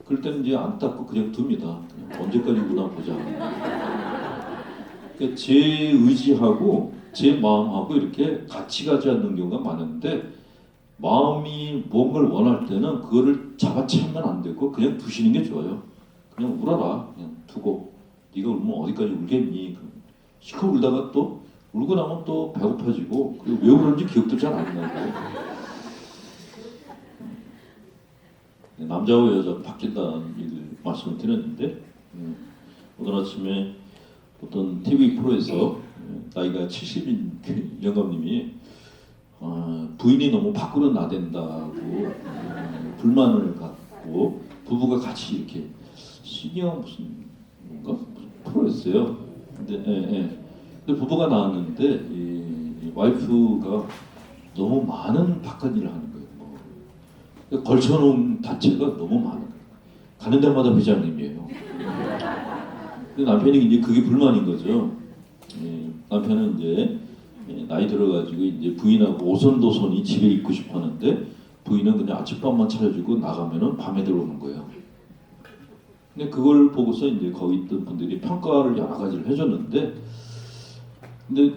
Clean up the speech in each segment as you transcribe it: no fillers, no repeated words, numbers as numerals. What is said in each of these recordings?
그럴 때는 이제 안 닦고 그냥 둡니다. 그냥 언제까지 우나 보자. 그러니까 제 의지하고 제 마음하고 이렇게 같이 가지 않는 경우가 많은데, 마음이 뭔가를 원할 때는 그거를 잡아채면 안 되고 그냥 두시는 게 좋아요. 그냥 울어라. 그냥 두고. 네가 울면 어디까지 울겠니? 시커 울다가 또 울고 나면 또 배고파지고, 그리고 왜 울었는지 기억도 잘 안 나고. 남자와 여자 바뀐다는 얘기를 말씀을 드렸는데, 오늘 아침에 어떤 TV 프로에서 나이가 70인 그 영감님이 부인이 너무 밖으로 나댄다고 불만을 갖고 부부가 같이 이렇게 시니어 무슨 뭔가 프로였어요. 근데 부부가 나왔는데 이 와이프가 너무 많은 바깥 일을 하는 거예요. 걸쳐놓은 단체가 너무 많아요. 가는 데마다 회장님이에요. 근데 남편이 이제 그게 불만인 거죠. 남편은 이제 나이 들어가지고 이제 부인하고 오손도손이 집에 있고 싶었는데, 부인은 그냥 아침밥만 차려주고 나가면은 밤에 들어오는 거예요. 근데 그걸 보고서 이제 거기 있던 분들이 평가를 여러 가지를 해줬는데, 근데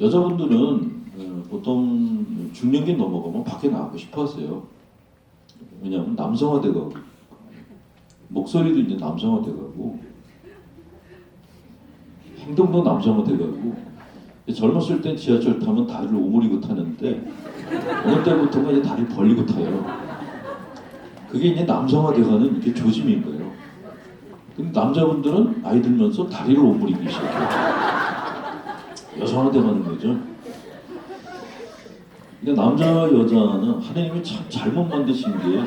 여자분들은 보통 중년기 넘어가면 밖에 나가고 싶어하세요. 왜냐하면 남성화돼가고, 목소리도 이제 남성화돼가고, 행동도 남성화돼가고. 젊었을 땐 지하철 타면 다리를 오므리고 타는데, 어느 때부터는 이제 다리를 벌리고 타요. 그게 이제 남성화돼가는 이게 조짐인 거예요. 근데 남자분들은 나이 들면서 다리를 오므리기 시작해요. 여성화돼가는 거죠. 그러니까 남자와 여자는 하나님이 참 잘못 만드신 게,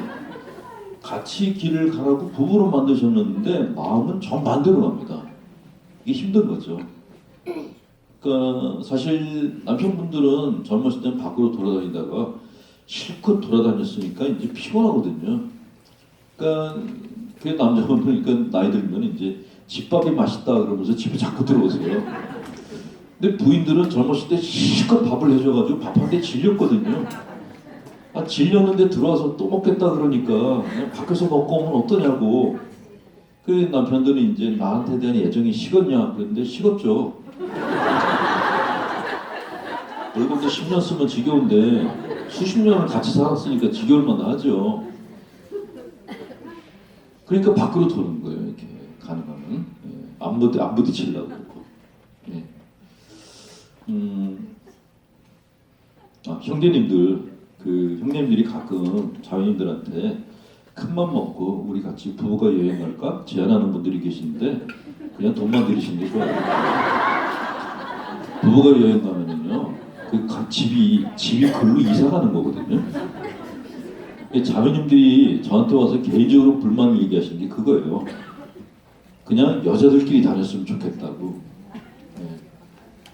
같이 길을 가라고 부부로 만드셨는데 마음은 정반대로 갑니다. 이게 힘든 거죠. 그러니까 사실 남편분들은 젊었을 땐 밖으로 돌아다니다가 실컷 돌아다녔으니까 이제 피곤하거든요. 그러니까 그 남자분들은 그러니까 나이 들면 이제 집밥이 맛있다 그러면서 집에 자꾸 들어오세요. 근데 부인들은 젊었을 때 실컷 밥을 해줘가지고 밥 한 개 질렸거든요. 질렸는데 들어와서 또 먹겠다 그러니까 그냥 밖에서 먹고 오면 어떠냐고. 그 남편들은 이제 나한테 대한 애정이 식었냐 그랬는데 식었죠. 월급도 10년 쓰면 지겨운데 수십 년을 같이 살았으니까 지겨울 만하죠. 그러니까 밖으로 도는 거예요. 이렇게 가능하면 안 부딪히려고 그러고. 형제님들, 그 형님들이 가끔 자매님들한테 큰맘 먹고 우리 같이 부부가 여행 갈까 제안하는 분들이 계시는데, 그냥 돈만 들이시는 게 좋아요. 부부가 여행 가면은요, 그 집이 글로 이사 가는 거거든요. 자매님들이 저한테 와서 개인적으로 불만 얘기하시는 게 그거예요. 그냥 여자들끼리 다녔으면 좋겠다고.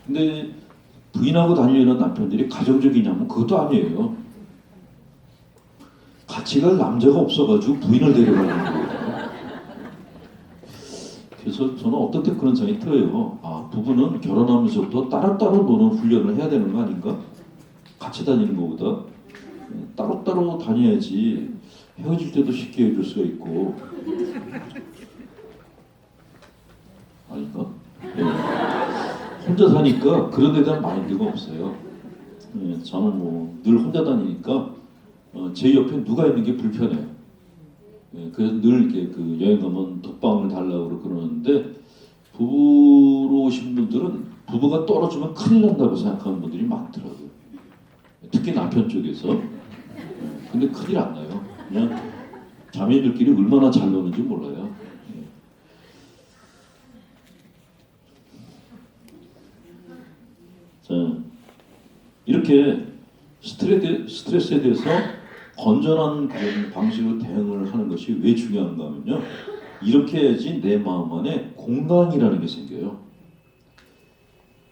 근데 부인하고 다니는 남편들이 가정적이냐면 그것도 아니에요. 같이 갈 남자가 없어가지고 부인을 데려가는 거예요. 그래서 저는 어떤 때 그런 생각이 들어요. 부부는 결혼하면서부터 따로따로 노는 훈련을 해야 되는 거 아닌가? 같이 다니는 것보다 따로따로 다녀야지 헤어질 때도 쉽게 헤어질 수가 있고. 아닌가? 혼자 사니까 그런 데 대한 마인드가 없어요. 저는 뭐 늘 혼자 다니니까 제 옆에 누가 있는 게 불편해요. 그래서 늘 이렇게 그 여행 가면 독방을 달라고 그러는데, 부부로 오신 분들은 부부가 떨어지면 큰일 난다고 생각하는 분들이 많더라고요. 특히 남편 쪽에서. 근데 큰일 안 나요. 그냥 자매들끼리 얼마나 잘 노는지 몰라요. 자, 이렇게 스트레스에 대해서 건전한 그런 방식으로 대응을 하는 것이 왜 중요한가 하면요, 이렇게 해야지 내 마음 안에 공간이라는 게 생겨요.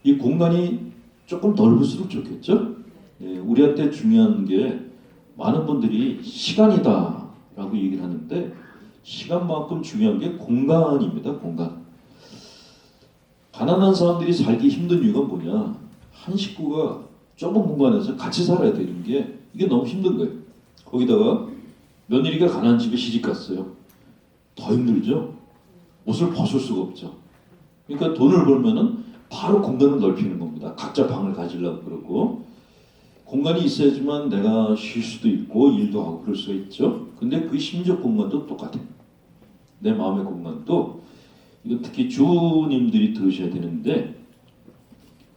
이 공간이 조금 넓을수록 좋겠죠? 우리한테 중요한 게, 많은 분들이 시간이다 라고 얘기를 하는데, 시간만큼 중요한 게 공간입니다. 공간. 가난한 사람들이 살기 힘든 이유가 뭐냐, 한 식구가 좁은 공간에서 같이 살아야 되는 게 이게 너무 힘든 거예요. 거기다가 며느리가 가난한 집에 시집 갔어요. 더 힘들죠. 옷을 벗을 수가 없죠. 그러니까 돈을 벌면은 바로 공간을 넓히는 겁니다. 각자 방을 가지려고 그러고 공간이 있어야지만 내가 쉴 수도 있고 일도 하고 그럴 수가 있죠. 근데 그 심적 공간도 똑같아요. 내 마음의 공간도 이거 특히 주님들이 들으셔야 되는데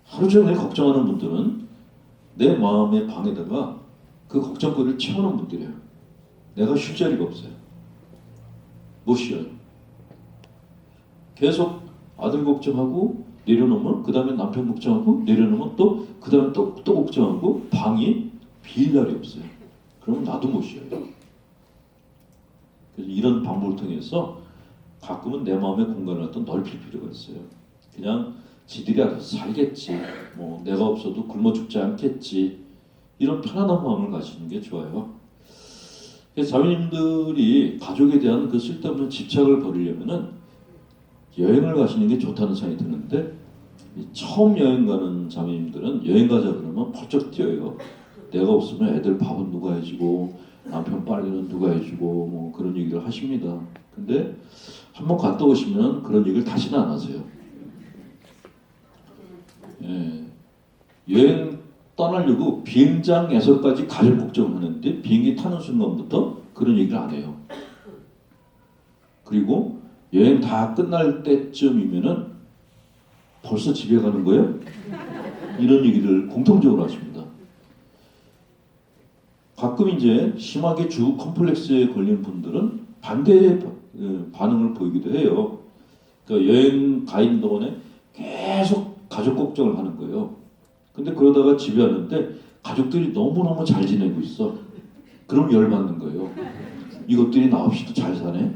하루 종일 걱정하는 분들은 내 마음의 방에다가 그 걱정거리를 채워놓은 분들이에요. 내가 쉴 자리가 없어요. 못 쉬어요. 계속 아들 걱정하고 내려놓으면 그 다음에 남편 걱정하고 내려놓으면 또 그 다음에 또 걱정하고 방이 빌 날이 없어요. 그러면 나도 못 쉬어요. 그래서 이런 방법을 통해서 가끔은 내 마음의 공간을 또 넓힐 필요가 있어요. 그냥 지들이 알아서 살겠지. 뭐 내가 없어도 굶어 죽지 않겠지. 이런 편안한 마음을 가지는 게 좋아요. 그래서 자매님들이 가족에 대한 그 쓸데없는 집착을 버리려면은 여행을 가시는 게 좋다는 생각이 드는데 처음 여행 가는 자매님들은 여행 가자 그러면 펄쩍 뛰어요. 내가 없으면 애들 밥은 누가 해주고 남편 빨래는 누가 해주고 뭐 그런 얘기를 하십니다. 근데 한번 갔다 오시면 그런 얘기를 다시는 안 하세요. 예, 여행 떠나려고 비행장에서까지 가족 걱정하는데 비행기 타는 순간부터 그런 얘기를 안 해요. 그리고 여행 다 끝날 때쯤이면은 벌써 집에 가는 거예요? 이런 얘기를 공통적으로 하십니다. 가끔 이제 심하게 주 컴플렉스에 걸린 분들은 반대의 반응을 보이기도 해요. 그러니까 여행 가 있는 동안에 계속 가족 걱정을 하는 거예요. 근데 그러다가 집에 왔는데 가족들이 너무너무 잘 지내고 있어. 그럼 열받는 거예요. 이것들이 나 없이도 잘 사네?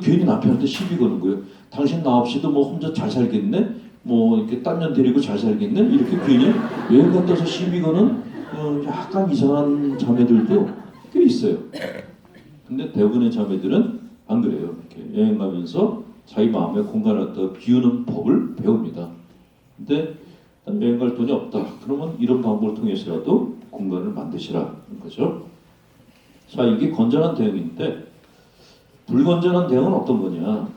괜히 남편한테 시비 거는 거예요. 당신 나 없이도 뭐 혼자 잘 살겠네? 뭐 이렇게 딴 년 데리고 잘 살겠네? 이렇게 괜히 여행 갔다 와서 시비 거는 약간 이상한 자매들도 꽤 있어요. 근데 대부분의 자매들은 안 그래요. 이렇게 여행 가면서 자기 마음의 공간을 갖다 비우는 법을 배웁니다. 근데 여행 갈 돈이 없다. 그러면 이런 방법을 통해서라도 공간을 만드시라는 거죠. 자, 이게 건전한 대응인데 불건전한 대응은 어떤 거냐?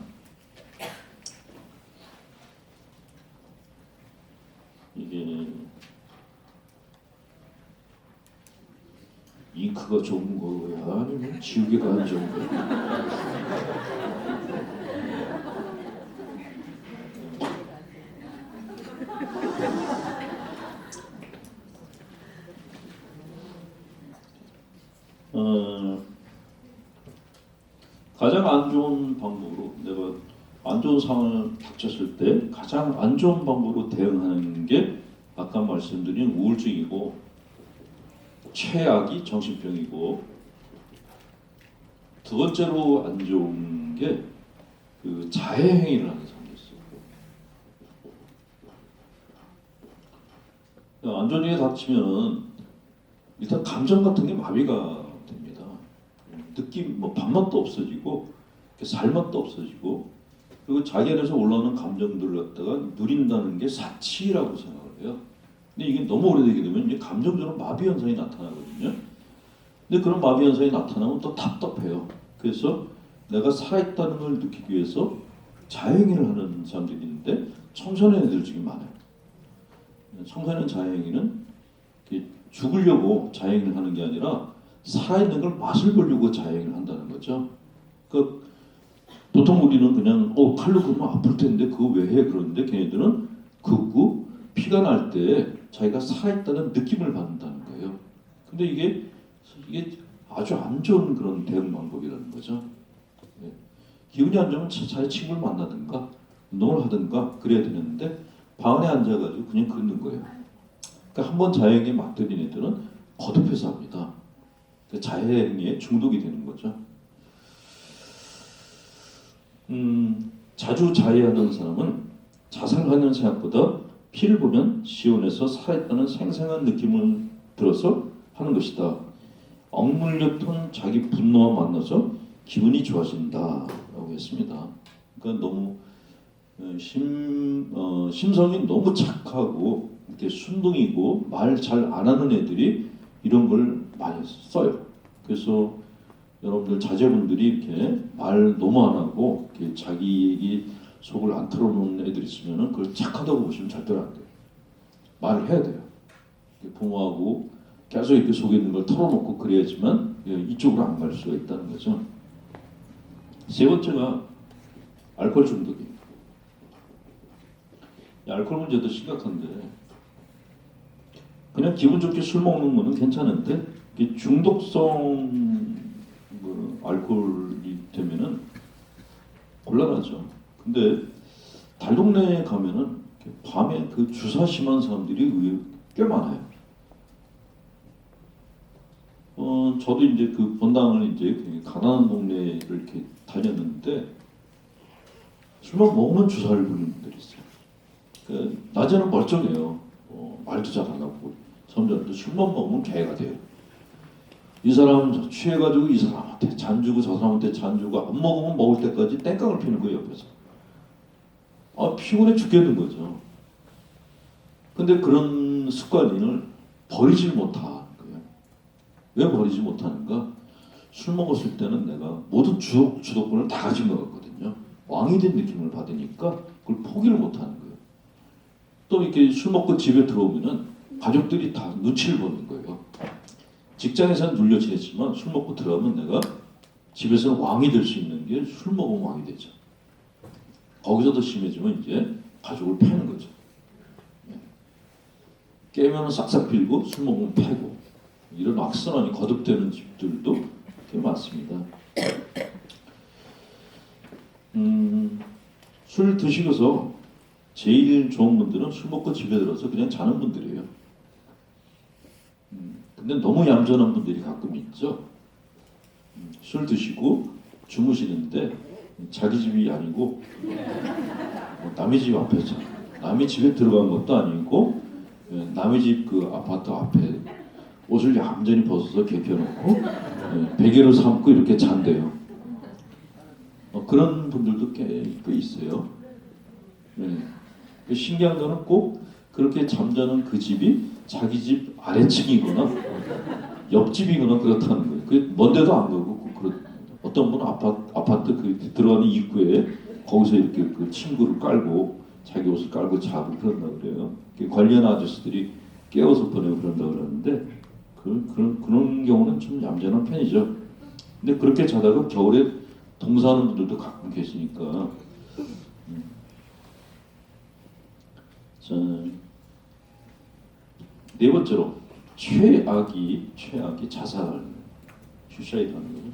이게 잉크가 좋은 거야? 아니면 지우개가 안 좋은 거야? 가장 안 좋은 방법으로 내가 안 좋은 상황을 닥쳤을 때 가장 안 좋은 방법으로 대응하는 게 아까 말씀드린 우울증이고 최악이 정신병이고 두 번째로 안 좋은 게 그 자해행위를 하는 사람이 있어요. 안 좋은 일이 닥치면 일단 감정 같은 게 마비가 됩니다. 느낌, 뭐 밥맛도 없어지고 살맛도 없어지고 그리고 자기 안에서 올라오는 감정들을 갖다가 누린다는 게 사치라고 생각을 해요. 근데 이게 너무 오래되게 되면 이제 감정적으로 마비 현상이 나타나거든요. 근데 그런 마비 현상이 나타나면 또 답답해요. 그래서 내가 살아있다는 걸 느끼기 위해서 자해행위를 하는 사람들이 있는데 청소년 애들 중에 많아요. 청소년 자해행위는 죽으려고 자해행위를 하는 게 아니라 살아있는 걸 맛을 보려고 자해행위를 한다는 거죠. 그러니까 보통 우리는 그냥 칼로 그러면 아플 텐데 그거 왜 해? 그러는데 걔네들은 긋고 피가 날 때 자기가 살아있다는 느낌을 받는다는 거예요. 근데 이게 아주 안 좋은 그런 대응 방법이라는 거죠. 네. 기분이 안 좋으면 차라리 친구를 만나든가 운동을 하든가 그래야 되는데 방 안에 앉아가지고 그냥 긋는 거예요. 그러니까 한번 자해행위에 맞들인 애들은 거듭해서 합니다. 자해행위에 중독이 되는 거죠. 자주 자해하는 사람은 자살하는 생각보다 피를 보면 시원해서 살아있다는 생생한 느낌을 들어서 하는 것이다. 억눌렸던 자기 분노와 만나서 기분이 좋아진다라고 했습니다. 그러니까 너무 심성이 너무 착하고 이렇게 순둥이고 말 잘 안 하는 애들이 이런 걸 많이 써요. 그래서 여러분들 자제분들이 이렇게 말 너무 안 하고 이렇게 자기 얘기 속을 안 털어놓는 애들 있으면은 그걸 착하다고 보시면 절대로 안 돼요. 말을 해야 돼요. 부모하고 계속 이렇게 속에 있는 걸 털어놓고 그래야지만 이쪽으로 안 갈 수가 있다는 거죠. 세 번째가 알코올 중독이에요. 이 알코올 문제도 심각한데 그냥 기분 좋게 술 먹는 거는 괜찮은데 이게 중독성 알코올이 되면은 곤란하죠. 근데 달동네에 가면은 밤에 그 주사 심한 사람들이 의외로 꽤 많아요. 저도 이제 그 본당을 이제 가난한 동네를 이렇게 다녔는데 술만 먹으면 주사를 부리는 분들이 있어요. 낮에는 멀쩡해요. 말도 잘 안 하고 점점 술만 먹으면 개가 돼요. 이 사람은 취해가지고 이 사람한테 잔주고 저 사람한테 잔주고 안 먹으면 먹을 때까지 땡깡을 피는 거예요 옆에서. 피곤해 죽겠는 거죠. 근데 그런 습관을 버리질 못하는 거예요. 왜 버리지 못하는가? 술 먹었을 때는 내가 모든 주도권을 다 가진 것 같거든요. 왕이 된 느낌을 받으니까 그걸 포기를 못하는 거예요. 또 이렇게 술 먹고 집에 들어오면은 가족들이 다 눈치를 보는 거예요. 직장에서는 눌려 지냈지만 술 먹고 들어가면 내가 집에서는 왕이 될 수 있는 게 술 먹으면 왕이 되죠. 거기서 더 심해지면 이제 가족을 패는 거죠. 깨면 싹싹 빌고 술 먹으면 패고 이런 악순환이 거듭되는 집들도 꽤 많습니다. 술 드시고서 제일 좋은 분들은 술 먹고 집에 들어서 그냥 자는 분들이에요. 근데 너무 얌전한 분들이 가끔 있죠. 술 드시고 주무시는데 자기 집이 아니고 남의 집 앞에서 남의 집에 들어간 것도 아니고 남의 집 그 아파트 앞에 옷을 얌전히 벗어서 개켜놓고 베개로 삼고 이렇게 잔대요. 그런 분들도 꽤 있어요. 신기한 거는 꼭 그렇게 잠자는 그 집이 자기 집 아래층이거나 옆집이거나 그렇다는 거예요. 그 먼데도 안 가고 어떤 분은 아파트 그 들어가는 입구에 거기서 이렇게 그 침구를 깔고 자기 옷을 깔고 자고 그런다 그래요. 관리하는 아저씨들이 깨워서 보내고 그런다 그러는데 그런 경우는 좀 얌전한 편이죠. 근데 그렇게 자다가 겨울에 동사하는 분들도 가끔 계시니까. 자, 네 번째로 최악이 자살, 슈사이드하는 거죠.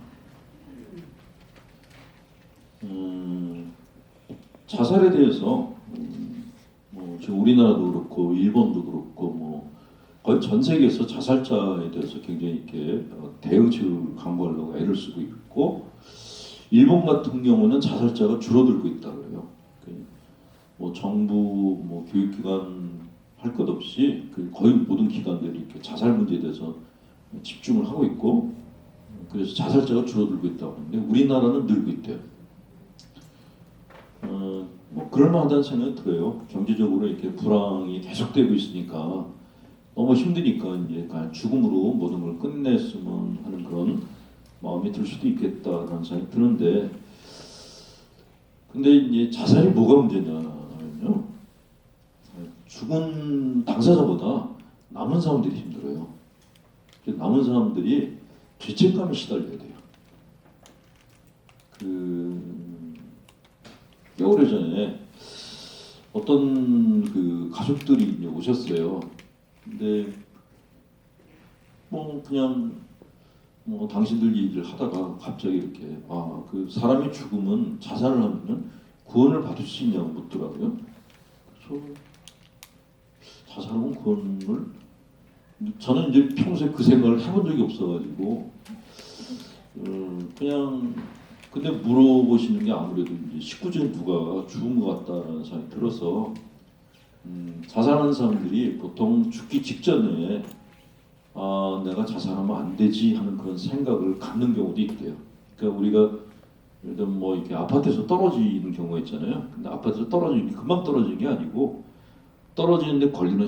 자살에 대해서 지금 우리나라도 그렇고 일본도 그렇고 거의 전 세계에서 자살자에 대해서 굉장히 이렇게 대응책을 강구하려고 애를 쓰고 있고 일본 같은 경우는 자살자가 줄어들고 있다 그래요. 정부 교육기관 할 것 없이 거의 모든 기관들이 이렇게 자살 문제에 대해서 집중을 하고 있고 그래서 자살자가 줄어들고 있다고 하는데 우리나라는 늘고 있대요. 그럴만하다는 생각이 들어요. 경제적으로 이렇게 불황이 계속되고 있으니까 너무 힘드니까 이제 죽음으로 모든 걸 끝냈으면 하는 그런 마음이 들 수도 있겠다라는 생각이 드는데 근데 이제 자살이 뭐가 문제냐면요. 죽은 당사자보다 남은 사람들이 힘들어요. 남은 사람들이 죄책감에 시달려야 돼요. 꽤 오래전에 어떤 그 가족들이 이제 오셨어요. 근데 그냥 당신들 얘기를 하다가 갑자기 이렇게 그 사람이 죽으면 자살을 하면은 구원을 받을 수 있냐고 묻더라고요. 그래서 자살하면 구원을 저는 이제 평소에 그 생각을 해본 적이 없어가지고 그냥 근데 물어보시는 게 아무래도 이제 식구 중에 누가 죽은 것 같다라는 생각이 들어서 자살하는 사람들이 보통 죽기 직전에 내가 자살하면 안 되지 하는 그런 생각을 갖는 경우도 있대요. 그러니까 우리가 예를 들면 이렇게 아파트에서 떨어지는 경우가 있잖아요. 근데 아파트에서 떨어지는 게 금방 떨어지는 게 아니고 떨어지는데 걸리는